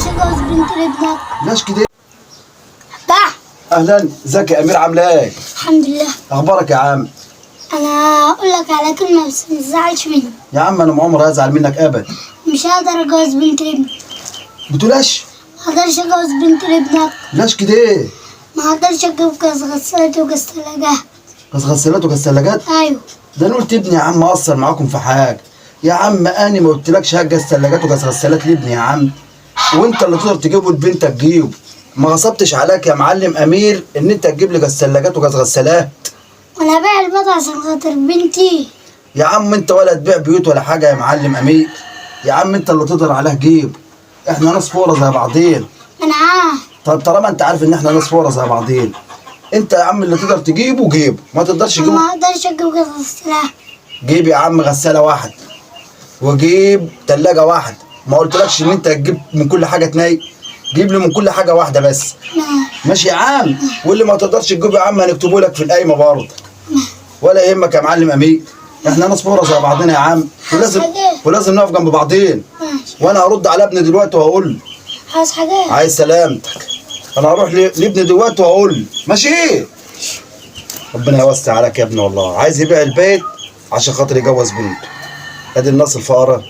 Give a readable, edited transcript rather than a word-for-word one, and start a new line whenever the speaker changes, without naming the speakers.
اقدرش اتجوز بنت لابنك.
ليش كده؟
بقى
اهلا، ازيك يا امير؟ عامله ايه؟
الحمد لله.
اخبارك يا عم؟
انا اقول لك على كلمه بس ما تزعلش مني.
يا عم انا ما عمري ازعل منك ابدا.
مش هقدر اتجوز بنت لابنك.
بتقولش؟
ما اقدرش اتجوز بنت لابنك.
ليش كده؟
ما اقدرش اجيب غاز غسالات وغاز ثلاجة.
غاز غسالات وغاز ثلاجات؟
ايوه.
ده انا قلت ابني يا عم اقصر معاكم في حاجه. يا عم انا ما قلتلكش هات غاز ثلاجات وغاز غسالات لابني يا عم، وانت اللي تقدر تجيبه لبنتك جيبه. ما غصبتش عليك يا معلم امير ان انت تجيب لي غاز ثلاجات وغاز غسالات.
وانا ابيع البيت عشان خاطر بنتي.
يا عم انت ولا تبيع بيوت ولا حاجه يا معلم امير. يا عم انت اللي تقدر عليه جيب. احنا ناس فورة زي بعضين.
انا عارف.
طب طالما انت عارف ان احنا ناس فورة زي بعضين، انت يا عم اللي تقدر تجيبه جيبه، ما تقدرش
ما
تجيبه.
اقدرش اجيب غاز غسالة.
جيب يا عم غسالة واحد وجيب تلاجة واحد. ما قلتلكش ان انت تجيب من كل حاجة اتنين؟ جيب لي من كل حاجة واحدة بس. ماشي يا عم. واللي ما تقدرش تجيبه يا عم هنكتبه لك في القايمة برضه. ولا يهمك يا معلم امين، احنا ناس فورة زي بعضنا يا عم، ولازم نقف جنب بعضين.
ماشي.
وانا هرد على ابني دلوقتي وهقول له
عايز حاجة؟
عايز سلامتك. انا هروح لابني دلوقتي وهقول له ماشي. ربنا يوسع عليك يا ابني، والله عايز يبيع البيت عشان خاطر يجوز بنته. ادي الناس الفقراء